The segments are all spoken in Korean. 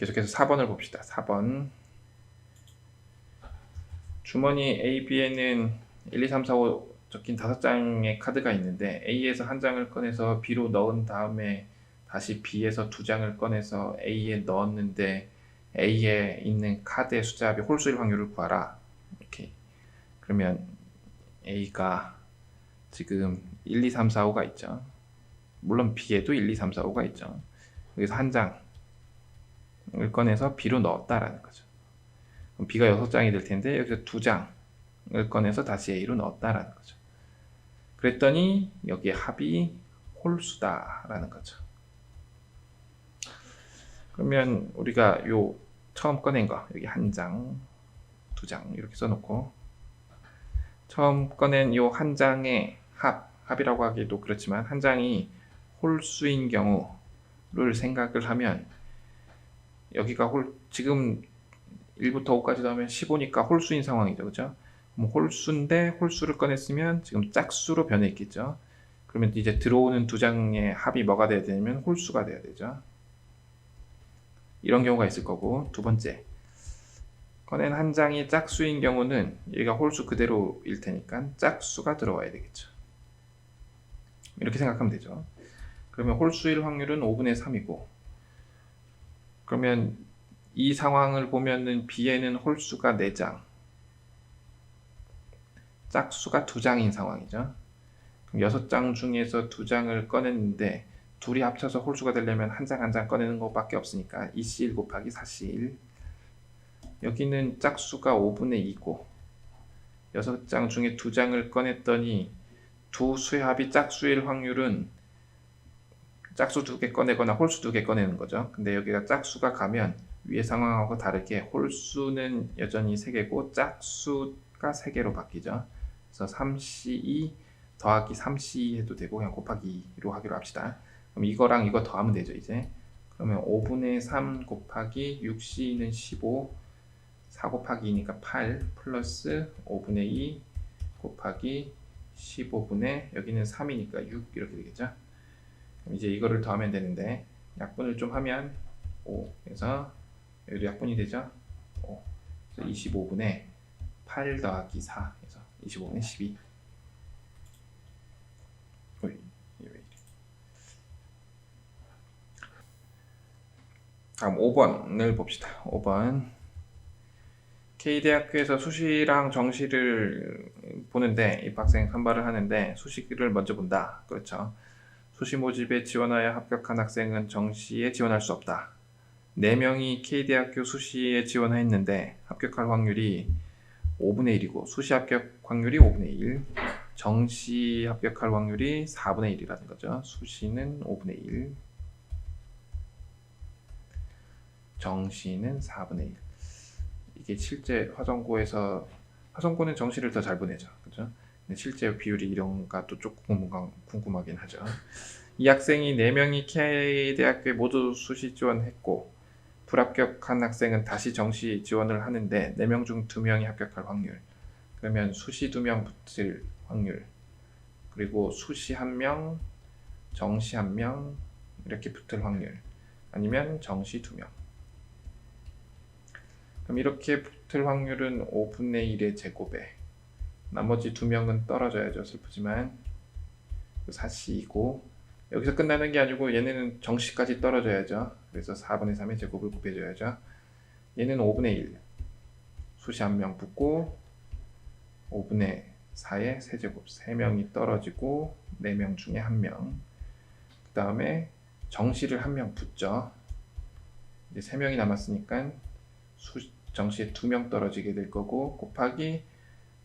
계속해서 4번을 봅시다. 4번. 주머니 A, B에는 1, 2, 3, 4, 5 적힌 5장의 카드가 있는데 A에서 한 장을 꺼내서 B로 넣은 다음에 다시 B에서 2장을 꺼내서 A에 넣었는데 A에 있는 카드의 숫자 합의 홀수일 확률을 구하라. 이렇게. 그러면 A가 지금 1, 2, 3, 4, 5가 있죠. 물론 B에도 1, 2, 3, 4, 5가 있죠. 여기서 한 장을 꺼내서 B로 넣었다라는 거죠. 그럼 B가 6장이 될 텐데 여기서 2장을 꺼내서 다시 A로 넣었다라는 거죠. 그랬더니 여기에 합이 홀수다라는 거죠. 그러면 우리가 요 처음 꺼낸 거 여기 한 장, 2장 이렇게 써놓고 처음 꺼낸 요 한 장의 합이라고 하기도 그렇지만 한 장이 홀수인 경우를 생각을 하면 여기가 지금 1부터 5까지 넣으면 15니까 홀수인 상황이죠. 그죠? 홀수인데 홀수를 꺼냈으면 지금 짝수로 변해 있겠죠. 그러면 이제 들어오는 2장의 합이 뭐가 돼야 되냐면 홀수가 돼야 되죠. 이런 경우가 있을 거고, 두 번째, 꺼낸 한 장이 짝수인 경우는 얘가 홀수 그대로일 테니까 짝수가 들어와야 되겠죠. 이렇게 생각하면 되죠. 그러면 홀수일 확률은 5분의 3이고, 그러면 이 상황을 보면은 B에는 홀수가 4장, 짝수가 2장인 상황이죠. 그럼 6장 중에서 2장을 꺼냈는데 둘이 합쳐서 홀수가 되려면 한 장 한 장 꺼내는 것밖에 없으니까 2C1 곱하기 4C1. 여기는 짝수가 5분의 2고 6장 중에 2장을 꺼냈더니 두 수의 합이 짝수일 확률은 짝수 2개 꺼내거나 홀수 2개 꺼내는 거죠. 근데 여기가 짝수가 가면 위의 상황하고 다르게 홀수는 여전히 3개고 짝수가 3개로 바뀌죠. 그래서 3C2 더하기 3C 해도 되고 그냥 곱하기 2로 하기로 합시다. 그럼 이거랑 이거 더하면 되죠. 이제 그러면 5분의 3 곱하기 6C는 15, 4 곱하기 2니까 8 플러스 5분의 2 곱하기 15분의 여기는 3이니까 6 이렇게 되겠죠. 그럼 이제 이거를 더하면 되는데 약분을 좀 하면 5, 그래서 여기도 약분이 되죠. 5, 그래서 25분의 8 더하기 4, 그래서 25분의 12. 다음 5번을 봅시다. 5번. K대학교에서 수시랑 정시를 보는데 입학생 선발을 하는데 수시를 먼저 본다. 그렇죠. 수시 모집에 지원하여 합격한 학생은 정시에 지원할 수 없다. 4명이 K대학교 수시에 지원했는데 합격할 확률이 5분의 1이고 수시 합격 확률이 5분의 1, 정시 합격할 확률이 4분의 1이라는 거죠. 수시는 5분의 1, 정시는 4분의 1. 이게 실제 화성고는 정시를 더 잘 보내죠. 그죠? 근데 실제 비율이 이런가 또 조금 궁금하긴 하죠. 이 학생이 4명이 K대학교에 모두 수시 지원했고 불합격한 학생은 다시 정시 지원을 하는데 4명 중 2명이 합격할 확률, 그러면 수시 2명 붙을 확률, 그리고 수시 1명, 정시 1명 이렇게 붙을 확률, 아니면 정시 2명. 그럼 이렇게 붙을 확률은 5분의 1의 제곱에 나머지 2명은 떨어져야죠. 슬프지만 4C이고 여기서 끝나는 게 아니고 얘네는 정시까지 떨어져야죠. 그래서 4분의 3의 제곱을 곱해줘야죠. 얘는 5분의 1 수시 1명 붙고 5분의 4의 세제곱 3명이 떨어지고 4명 중에 1명, 그 다음에 정시를 1명 붙죠. 이제 3명이 남았으니까 정시에 2명 떨어지게 될 거고 곱하기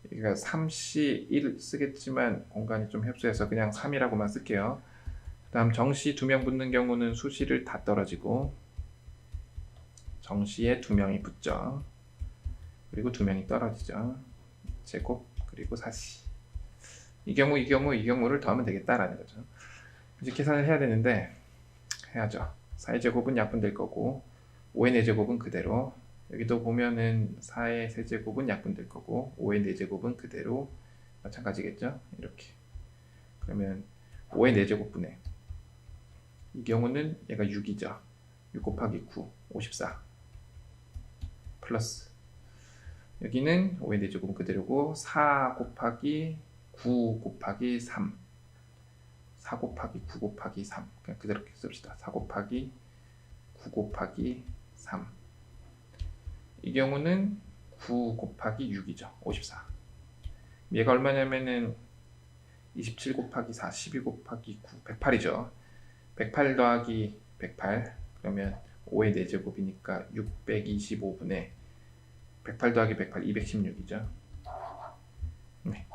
여기가 3C1 쓰겠지만 공간이 좀 협소해서 그냥 3이라고만 쓸게요. 그 다음 정시 2명 붙는 경우는 수시를 다 떨어지고 정시에 2명이 붙죠. 그리고 2명이 떨어지죠. 제곱 그리고 4C. 이 경우를 더하면 되겠다라는 거죠. 이제 계산을 해야 되는데 해야죠. 4의 제곱은 약분될 거고 5의 4제곱은 그대로, 여기도 보면은 4의 세제곱은 약분될 거고 5의 4제곱은 그대로 마찬가지겠죠. 이렇게. 그러면 5의 4제곱분의 이 경우는 얘가 6이죠. 6 곱하기 9, 54. 플러스 여기는 5의 4제곱은 그대로고 4 곱하기 9 곱하기 3 4 곱하기 9 곱하기 3 그냥 그대로 씁시다. 4 곱하기 9 곱하기 3 이 경우는 9 곱하기 6이죠. 54 얘가 얼마냐면은 27 곱하기 4 12 곱하기 9 108이죠. 108 더하기 108 그러면 5의 4제곱이니까 625분의 108 더하기 108 216이죠. 네.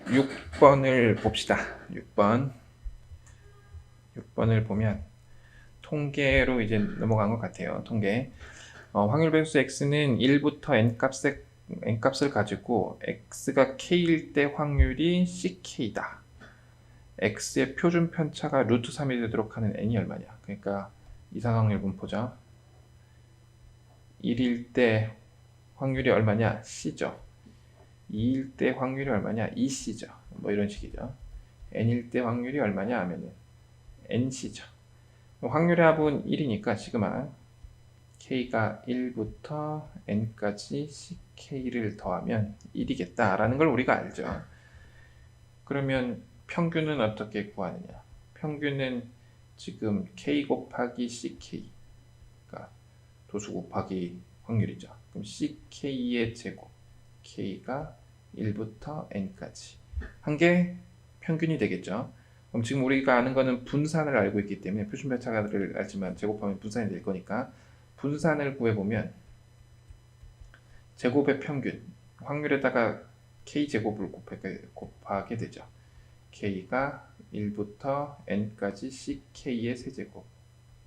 6번을 봅시다. 6번을 보면 통계로 이제 넘어간 것 같아요. 통계. 확률 변수 x는 1부터 n값을 가지고 x가 k일 때 확률이 ck다. x의 표준 편차가 루트 3이 되도록 하는 n이 얼마냐. 그러니까 이상확률 분포죠. 1일 때 확률이 얼마냐? c죠. 2일 때 확률이 얼마냐? 2c죠. 뭐 이런 식이죠. n일 때 확률이 얼마냐 하면은 nc죠. 확률의 합은 1이니까 시그마 k가 1부터 n까지 ck를 더하면 1이겠다 라는 걸 우리가 알죠. 그러면 평균은 어떻게 구하느냐. 평균은 지금 k 곱하기 ck 그러니까 도수 곱하기 확률이죠. 그럼 ck의 제곱 k가 1부터 n까지 한 게 평균이 되겠죠. 그럼 지금 우리가 아는 거는 분산을 알고 있기 때문에 표준 편차를 알지만 제곱하면 분산이 될 거니까 분산을 구해보면 제곱의 평균 확률에다가 k제곱을 곱하게 되죠. k가 1부터 n까지 ck의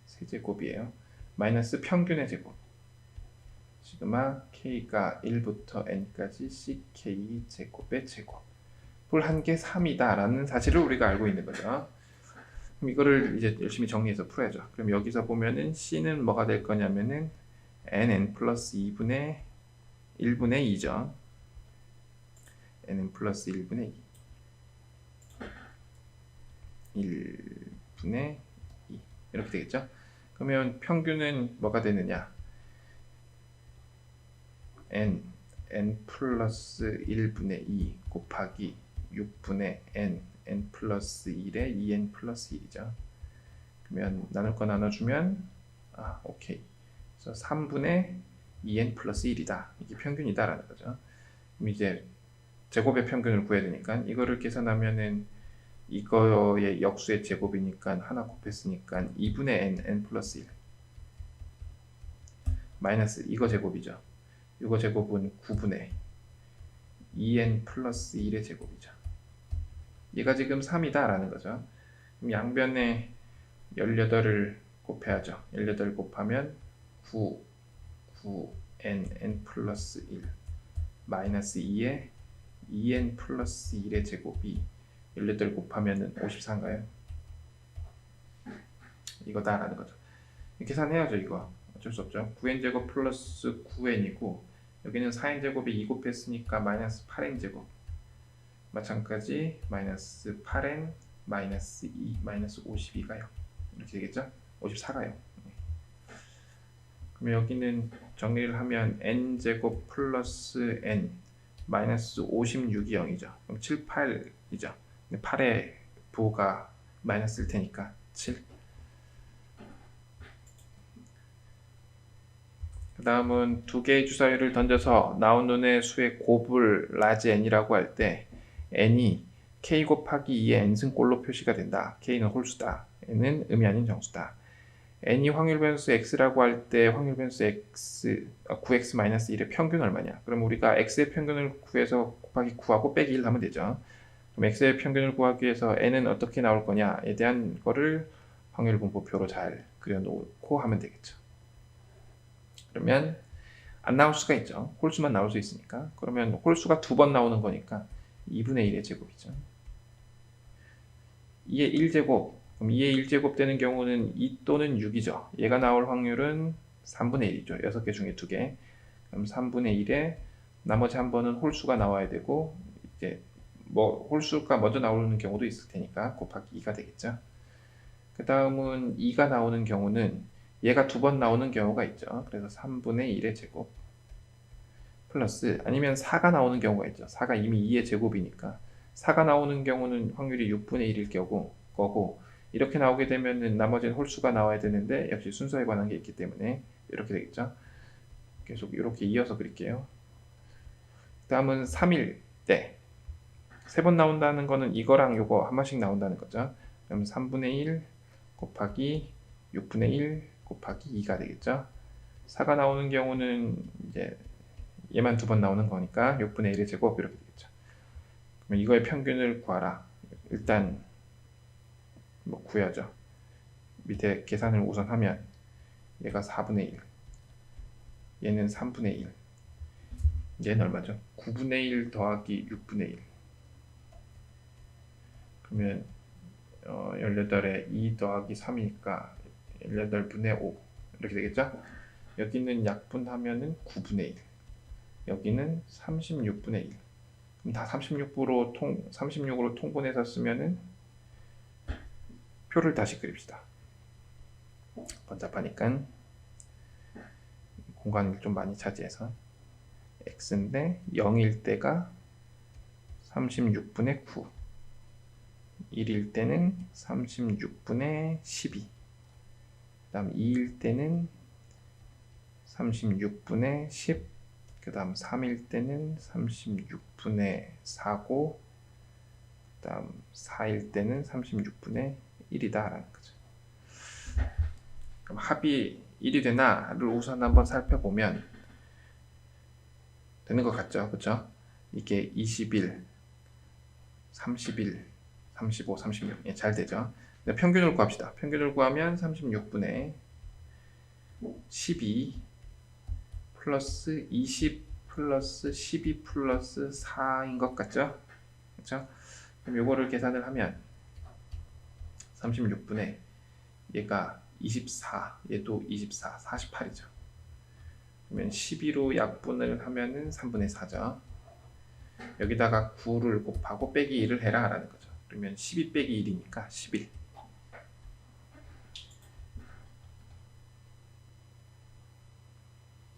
세제곱이에요. 마이너스 평균의 제곱 시그마 k가 1부터 n까지 ck 제곱의 제곱을 한 게 3이다 라는 사실을 우리가 알고 있는 거죠. 그럼 이거를 이제 열심히 정리해서 풀어야죠. 그럼 여기서 보면은 c는 뭐가 될 거냐면은 nn 플러스 2분의 1분의 2죠. nn 플러스 1분의 2 1분의 2 이렇게 되겠죠. 그러면 평균은 뭐가 되느냐. n 플러스 1분의 2 곱하기 6분의 n 플러스 1에 2n 플러스 1이죠. 그러면 나눌 거 나눠주면 오케이. 그래서 3분의 2n 플러스 1이다. 이게 평균이다 라는 거죠. 그럼 이제 제곱의 평균을 구해야 되니까 이거를 계산하면은 이거의 역수의 제곱이니까 하나 곱했으니까 2분의 n 플러스 1 마이너스 이거 제곱이죠. 이거 제곱은 9분의 2n 플러스 1의 제곱이죠. 얘가 지금 3이다 라는 거죠. 그럼 양변에 18을 곱해야죠. 18 곱하면 9n 플러스 1 마이너스 2에 2n 플러스 1의 제곱이 18 곱하면 54인가요? 이거다 라는 거죠. 계산해야죠. 이거 어쩔 수 없죠. 9n제곱 플러스 9n이고 여기는 4n제곱에 2 곱했으니까 마이너스 8n제곱 마찬가지 마이너스 8n 마이너스 2 마이너스 52가요. 이렇게 되겠죠? 54가요. 그럼 여기는 정리를 하면 n제곱 플러스 n 마이너스 56이 0이죠. 그럼 7, 8이죠. 8의 부호가 마이너스일 테니까 7. 그 다음은 두 개의 주사위를 던져서 나온 눈의 수의 곱을 라지 n이라고 할 때 n이 k 곱하기 2의 n승꼴로 표시가 된다. k는 홀수다. n은 의미 아닌 정수다. n이 확률 변수 x라고 할 때 확률 변수 x 9x-1의 평균 얼마냐? 그럼 우리가 x의 평균을 구해서 곱하기 9하고 빼기 1 하면 되죠. 그럼 x의 평균을 구하기 위해서 n은 어떻게 나올 거냐에 대한 거를 확률 분포표로 잘 그려놓고 하면 되겠죠. 그러면 안 나올 수가 있죠. 홀수만 나올 수 있으니까. 그러면 홀수가 2번 나오는 거니까 2분의 1의 제곱이죠. 2의 1제곱 그럼 2의 1제곱 되는 경우는 2 또는 6이죠. 얘가 나올 확률은 3분의 1이죠. 6개 중에 2개. 그럼 3분의 1에 나머지 한 번은 홀수가 나와야 되고 이제 뭐 홀수가 먼저 나오는 경우도 있을 테니까 곱하기 2가 되겠죠. 그 다음은 2가 나오는 경우는 얘가 두 번 나오는 경우가 있죠. 그래서 3분의 1의 제곱 플러스 아니면 4가 나오는 경우가 있죠. 4가 이미 2의 제곱이니까 4가 나오는 경우는 확률이 6분의 1일 거고 이렇게 나오게 되면은 나머지는 홀수가 나와야 되는데 역시 순서에 관한 게 있기 때문에 이렇게 되겠죠. 계속 이렇게 이어서 그릴게요. 다음은 3일 때 세 번 나온다는 거는 이거랑 요거 한 번씩 나온다는 거죠. 그럼 3분의 1 곱하기 6분의 1 곱하기 2가 되겠죠. 4가 나오는 경우는 이제 얘만 두 번 나오는 거니까 6분의 1의 제곱 이렇게 되겠죠. 그럼 이거의 평균을 구하라. 일단 뭐 구해야죠. 밑에 계산을 우선 하면 얘가 4분의 1, 얘는 3분의 1, 얘는 얼마죠? 9분의 1 더하기 6분의 1. 그러면 18에 2 더하기 3이니까 18분의 5 이렇게 되겠죠? 여기는 약분하면은 9분의 1, 여기는 36분의 1. 그럼 다 36으로 통분해서 쓰면은 표를 다시 그립시다. 번잡하니까 공간을 좀 많이 차지해서 x인데 0일 때가 36분의 9, 1일 때는 36분의 12, 그 다음 2일 때는 36분의 10, 그 다음 3일 때는 36분의 4고, 그 다음 4일 때는 36분의 1이다 라는 거죠. 그럼 합이 1이 되나를 우선 한번 살펴보면 되는 것 같죠? 그쵸? 이게 21, 31, 35, 36 예, 잘 되죠? 평균을 구합시다. 평균을 구하면 36분의 12 플러스 20 플러스 12 플러스 4인 것 같죠? 그쵸? 그럼 요거를 계산을 하면 36분의 얘가 24, 얘도 24, 48이죠. 그러면 12로 약분을 하면은 3분의 4죠. 여기다가 9를 곱하고 빼기 1을 해라 라는 거죠. 그러면 12 빼기 1이니까 11.